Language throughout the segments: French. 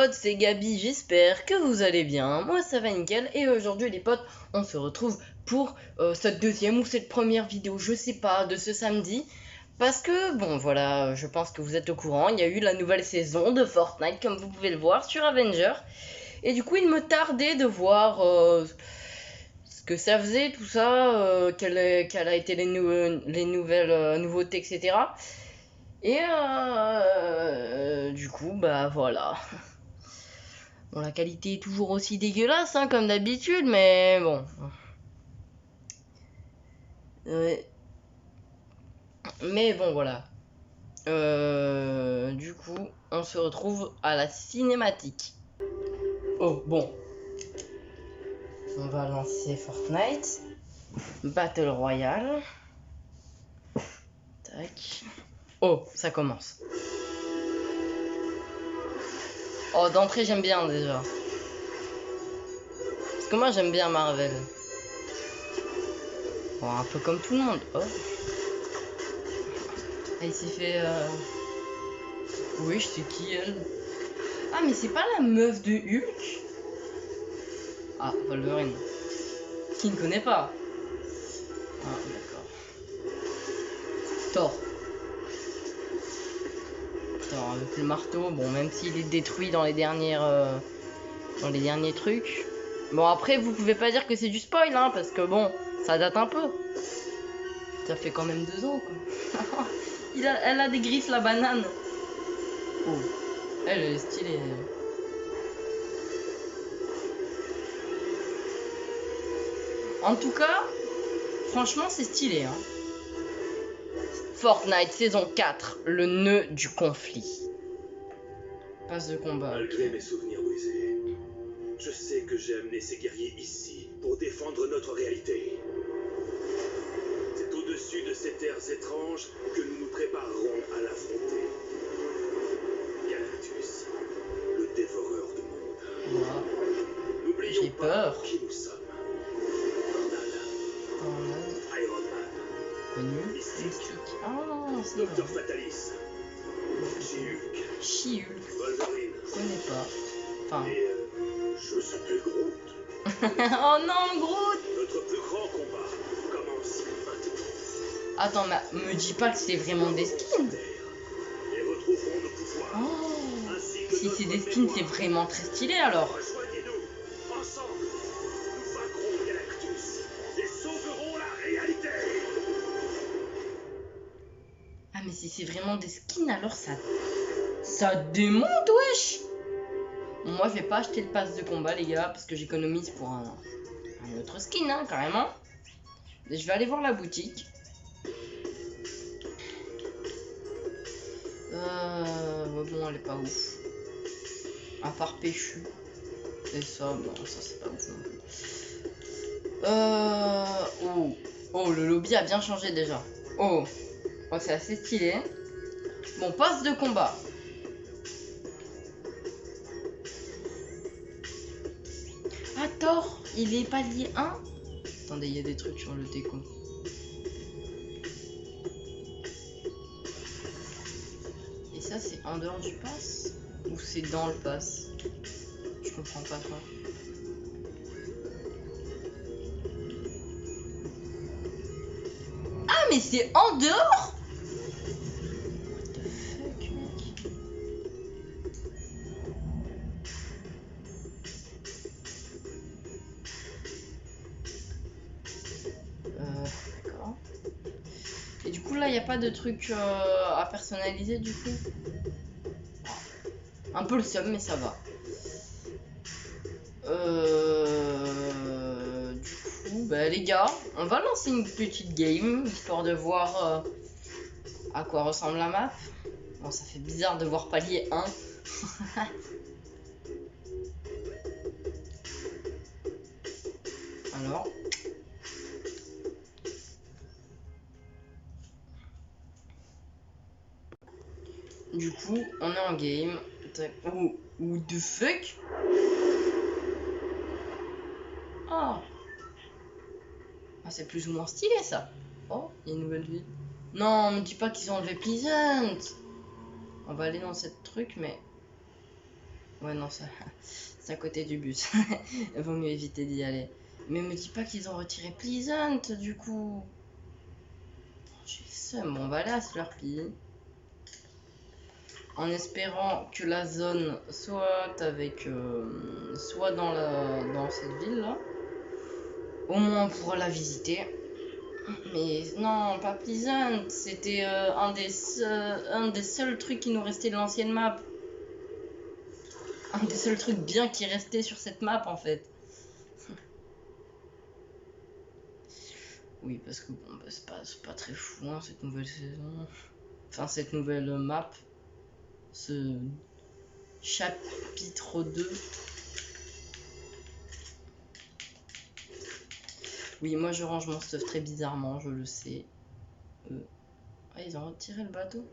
potes, c'est Gabi, j'espère que vous allez bien, moi ça va nickel, et aujourd'hui les potes, on se retrouve pour cette deuxième ou cette première vidéo, je sais pas, de ce samedi, parce que bon voilà, je pense que vous êtes au courant, il y a eu la nouvelle saison de Fortnite, comme vous pouvez le voir, sur Avenger, et du coup il me tardait de voir ce que ça faisait, tout ça, quelle a été les nouvelles nouveautés, etc. Et du coup, bah voilà. Bon, la qualité est toujours aussi dégueulasse, hein, comme d'habitude, mais bon. Mais bon, voilà. Du coup, on se retrouve à la cinématique. Oh, bon. On va lancer Fortnite. Battle Royale. Tac. Oh, ça commence. Oh, d'entrée, j'aime bien déjà. Parce que moi, j'aime bien Marvel. Bon, un peu comme tout le monde. Oh. Ah, il s'est fait... Oui, je sais qui, elle. Ah, mais c'est pas la meuf de Hulk? Ah, Wolverine. Qui ne connaît pas? Ah, d'accord. Thor. Thor avec le marteau. Bon, même s'il est détruit dans les derniers trucs. Bon, après, vous pouvez pas dire que c'est du spoil, hein, parce que bon, ça date un peu. Ça fait quand même 2 ans, quoi. Elle a des griffes, la banane. Oh, elle est stylée. En tout cas, franchement, c'est stylé, hein. Fortnite saison 4, le nœud du conflit. Passe de combat. Malgré mes souvenirs brisés, je sais que j'ai amené ces guerriers ici pour défendre notre réalité. C'est au-dessus de ces terres étranges que nous nous préparerons à l'affronter. Galactus, le dévoreur de monde. Voilà. N'oublions pas peur. qui nous sommes. Tornade, Iron Man, Connu. Mystique, Ah, c'est Docteur vrai. Fatalis, She-Hulk, She-Hulk. Wolverine. Je connais pas. Enfin. Et je s'appelle Groot. Oh non, Groot. Notre plus grand combat commence maintenant. Attends, mais me dis pas que c'est vraiment des skins. Et retrouverons nos pouvoirs. Oh. Ainsi que Si c'est notre des skins, mémoire. c'est vraiment très stylé alors. Rejoignez-nous. Ensemble, nous vaincrons Galactus et sauverons la réalité. Ah, mais si c'est vraiment des skins, alors ça démonte, wesh. Moi, je vais pas acheter le pass de combat, les gars, parce que j'économise pour un autre skin, hein, carrément. Et je vais aller voir la boutique. Ouais, bon, elle est pas ouf. À part Péchu. Et ça, bon, ça c'est pas ouf non plus. Oh, le lobby a bien changé déjà. Oh, c'est assez stylé. Bon, passe de combat. Ah, Thor, il est palier 1. Attendez, il y a des trucs sur le déco. Et ça, c'est en dehors du pass? Ou c'est dans le pass? Je comprends pas quoi. Ah, mais c'est en dehors? What the fuck, mec? D'accord. Et du coup, là, il n'y a pas de truc à personnaliser, du coup. Un peu le seum, mais ça va. Du coup, bah, les gars, on va lancer une petite game, histoire de voir à quoi ressemble la map. Bon, ça fait bizarre de voir palier 1. Alors. Du coup, on est en game. Oh, what the fuck? Ah. Ah, c'est plus ou moins stylé ça. Oh, il y a une nouvelle ville. Non, me dis pas qu'ils ont enlevé Pleasant. On va aller dans cette truc, mais Ouais, non, ça, c'est à côté du bus. Il vaut mieux éviter d'y aller. Mais me dis pas qu'ils ont retiré Pleasant, du coup. J'ai le seum. Bon, on va aller à Slurpee. En espérant que la zone soit avec... soit dans cette ville-là. Au moins, on pourra la visiter. Mais non, pas Pleasant. C'était un des seuls trucs qui nous restait de l'ancienne map. Un des seuls trucs bien qui restait sur cette map, en fait. Oui, parce que bon, bah, c'est pas très fou, hein, cette nouvelle saison. Enfin, cette nouvelle map. Ce chapitre 2. Oui, moi je range mon stuff très bizarrement, je le sais. Ah, ils ont retiré le bateau.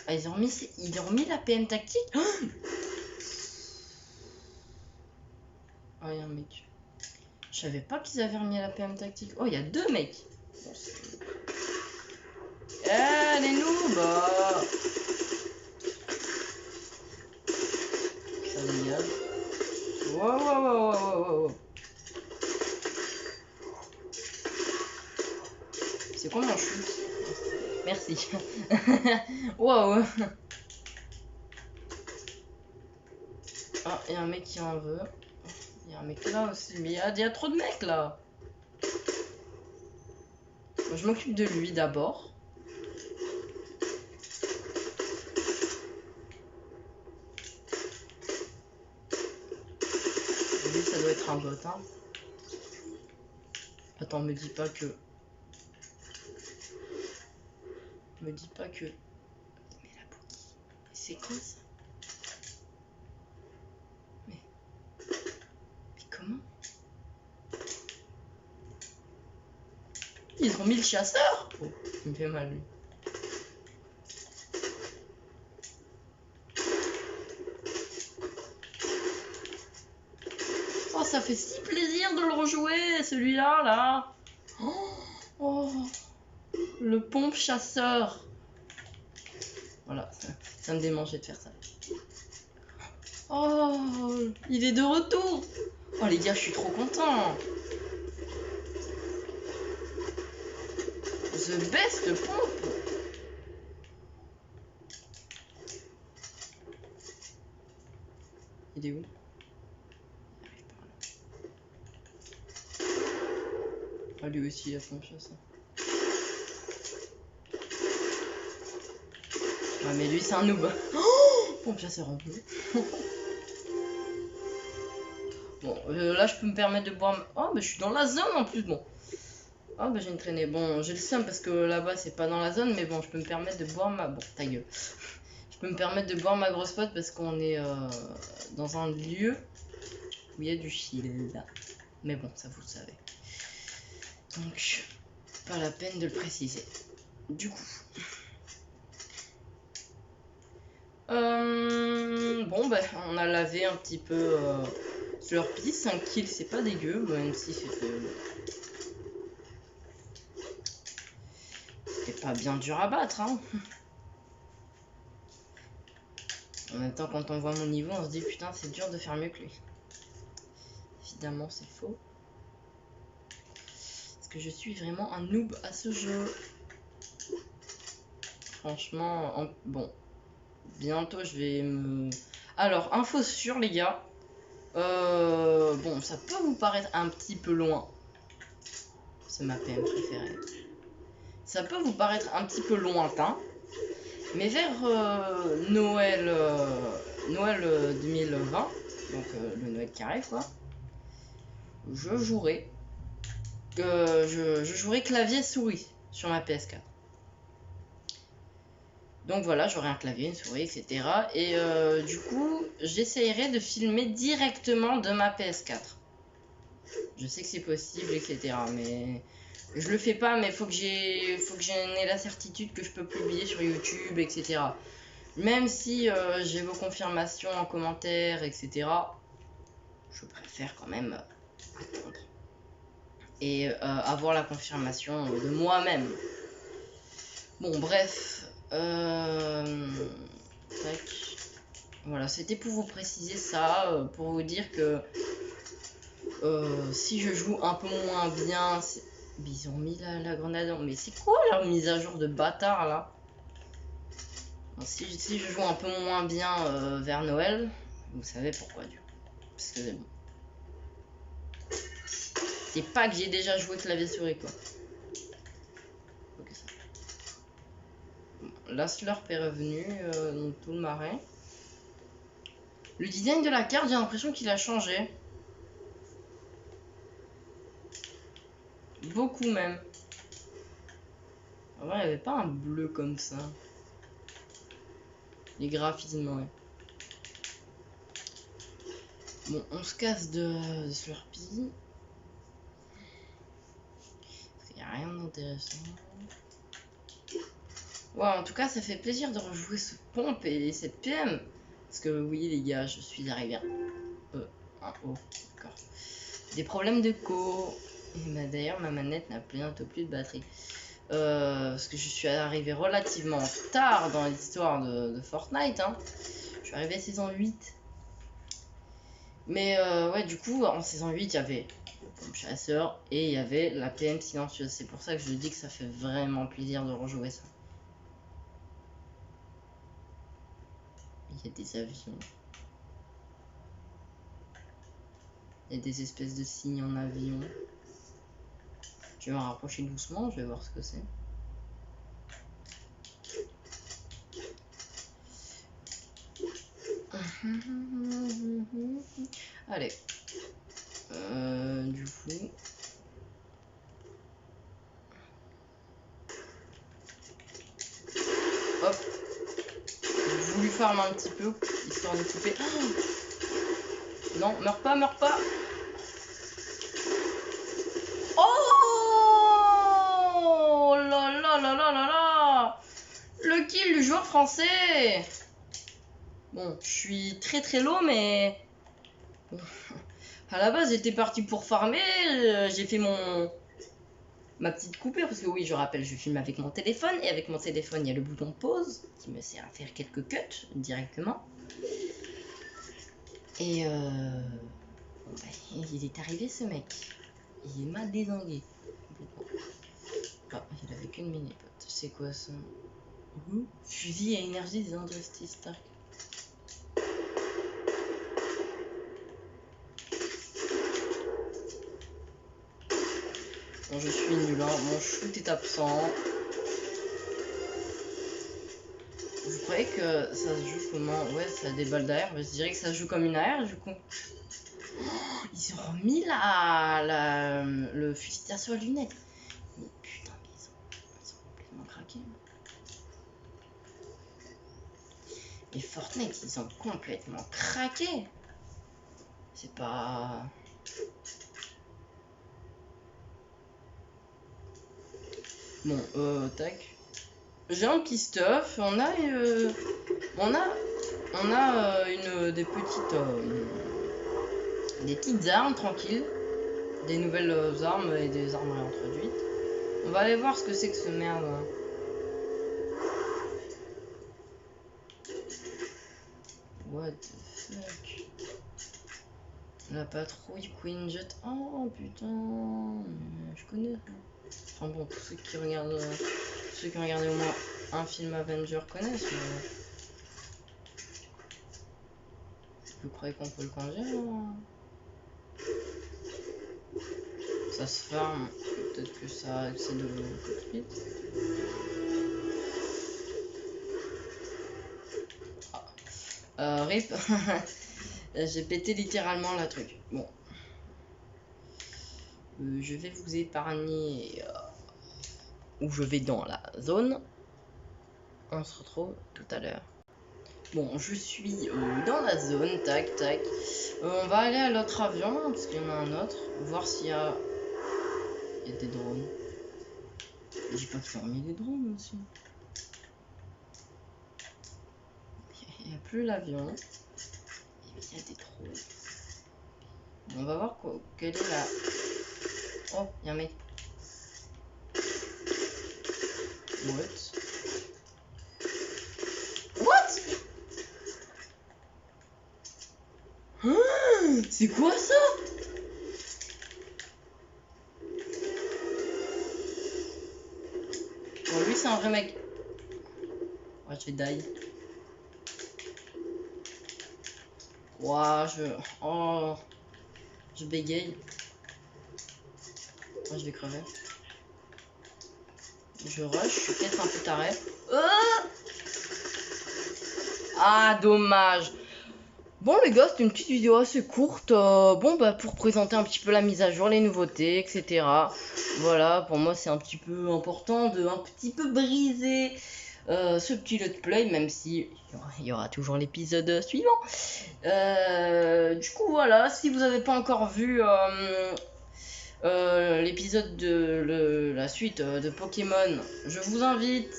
Ah, ils ont remis la PM tactique. Oh, il y a un mec. Je savais pas qu'ils avaient remis la PM tactique. Oh, il y a 2 mecs. Bon, eh, les noobs. Ça dégage. Wow, wow, wow, wow, wow. C'est quoi mon chute? Merci. Wow. Ah, il y a un mec qui en veut. Il y a un mec là aussi. Mais il y a trop de mecs là. Bon, je m'occupe de lui d'abord. Lui, ça doit être un bot. Hein. Attends, me dis pas que... Me dis pas que... Mais la bouquille. C'est quoi ça? Mais comment? Ils ont mis le chasseur? Oh, il me fait mal lui. Oh, ça fait si plaisir de le rejouer, celui-là, là. Oh, le pompe chasseur. Voilà, ça me démangeait de faire ça. Oh, il est de retour. Oh les gars, je suis trop content. The best pompe. Il est où? Ah, lui aussi, il a pompe chasseur. Ah, mais lui, c'est un noob. Oh, pompe chasseur en bleu. Bon, là, je peux me permettre de boire... Oh, mais je suis dans la zone en plus, bon. Oh, bah j'ai une traînée. Bon, j'ai le seum parce que là-bas, c'est pas dans la zone, mais bon, je peux me permettre de boire ma... Bon, ta gueule. Je peux me permettre de boire ma grosse pote parce qu'on est dans un lieu où il y a du shield. Mais bon, ça vous le savez. Donc, pas la peine de le préciser. Du coup... bon, bah, on a lavé un petit peu Slurpee. 5 kills, c'est pas dégueu, même si c'était pas bien dur à battre. Hein. En même temps, quand on voit mon niveau, on se dit putain, c'est dur de faire mieux que lui. Évidemment, c'est faux. Parce que je suis vraiment un noob à ce jeu. Franchement, bon. Bientôt, je vais me... Alors, info sûre, les gars. Bon, ça peut vous paraître un petit peu loin. C'est ma PM préférée. Ça peut vous paraître un petit peu lointain. Mais vers Noël 2020, donc le Noël qui arrive, quoi, je jouerai clavier souris sur ma PS4. Donc voilà, j'aurai un clavier, une souris, etc. Et du coup, j'essayerai de filmer directement de ma PS4. Je sais que c'est possible, etc. Mais je le fais pas, mais faut que j'aie la certitude que je peux publier sur YouTube, etc. Même si j'ai vos confirmations en commentaire, etc. Je préfère quand même attendre. Et avoir la confirmation de moi-même. Bon, bref. Tac. Voilà, c'était pour vous préciser ça, pour vous dire que si je joue un peu moins bien, ils ont mis la grenade. Mais c'est quoi la mise à jour de bâtard là? Bon, si je joue un peu moins bien vers Noël, vous savez pourquoi du coup. Parce que bon. C'est pas que j'ai déjà joué clavier souris quoi. Ok, ça. Bon, la Slurp est revenue dans tout le marais. Le design de la carte, j'ai l'impression qu'il a changé. Beaucoup même. Avant, il n'y avait pas un bleu comme ça. Les graphismes, ouais. Bon, on se casse de Slurpee. Il n'y a rien d'intéressant. Ouais, en tout cas, ça fait plaisir de rejouer ce pompe et cette PM. Parce que oui, les gars, je suis arrivé à... un haut, d'accord. Des problèmes de co. Bah, d'ailleurs, ma manette n'a bientôt plus de batterie. Parce que je suis arrivé relativement tard dans l'histoire de Fortnite. Hein. Je suis arrivé à saison 8. Mais ouais, du coup, en saison 8, il y avait le chasseur et il y avait la PM silencieuse. C'est pour ça que je dis que ça fait vraiment plaisir de rejouer ça. Il y a des avions. Il y a des espèces de signes en avion. Je vais me rapprocher doucement, je vais voir ce que c'est. Allez. Du coup... Hop. J'ai voulu farm un petit peu, histoire de couper. Oh non, meurs pas, meurs pas. Oh là là là là là là. Le kill du joueur français. Bon, je suis très très low, mais... Bon. À la base, j'étais parti pour farmer. J'ai fait ma petite coupure, parce que oui, je rappelle, je filme avec mon téléphone. Et avec mon téléphone, il y a le bouton pause, qui me sert à faire quelques cuts directement. Et bon, bah, il est arrivé ce mec. Il m'a désingué. Ah, il avait qu'une mini-pote. C'est quoi ça? Fusil à énergie des Injustice Stark. Bon, je suis nul, hein. Mon shoot est absent. Vous croyez que ça se joue comment? Ouais, ça a des balles d'air. Je dirais que ça se joue comme une AR du coup. Oh, ils ont remis le fusil d'assaut à lunettes. Mais putain, mais ils ont complètement craqué. Et Fortnite, ils ont complètement craqué. C'est pas... Bon, tac. J'ai un petit stuff. On a des petites armes tranquilles. Des nouvelles armes et des armes réintroduites. On va aller voir ce que c'est que ce merde. Hein. What the fuck? La patrouille Queen Jet. Oh putain, je connais. Enfin bon, tous ceux qui regardent, ceux qui ont regardé au moins un film Avenger connaissent. Mais... Vous croyez qu'on peut le conduire? Ça se ferme. Peut-être que ça accède au cockpit. RIP. J'ai pété littéralement la truc. Bon. Je vais vous épargner où je vais dans la zone. On se retrouve tout à l'heure. Bon, je suis dans la zone. Tac, tac. On va aller à l'autre avion, parce qu'il y en a un autre. Voir s'il y a... Il y a des drones. Je dis pas qu'ils ont remis des drones aussi. Il n'y a plus l'avion. Il y a des trous. On va voir quelle est la... Oh, il y a un mec. What? C'est quoi ça? Bon, lui c'est un vrai mec. Ouais, je vais die. Ouah, oh, je bégaye. Moi, je vais crever. Je rush, je suis peut-être un peu taré. Ah, dommage. Bon les gars, c'était une petite vidéo assez courte, bon bah pour présenter un petit peu la mise à jour, les nouveautés, etc. Voilà, pour moi c'est un petit peu important de un petit peu briser ce petit let's play, même si il y aura toujours l'épisode suivant. Du coup voilà, si vous n'avez pas encore vu l'épisode de la suite de Pokémon, je vous invite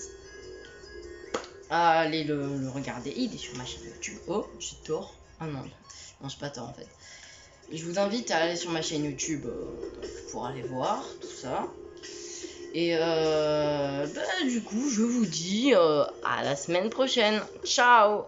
à aller le regarder. Il est sur ma chaîne YouTube. Oh, j'ai tort. Ah non, j'ai pas tort en fait. Je vous invite à aller sur ma chaîne YouTube pour aller voir tout ça. Et du coup, je vous dis à la semaine prochaine. Ciao!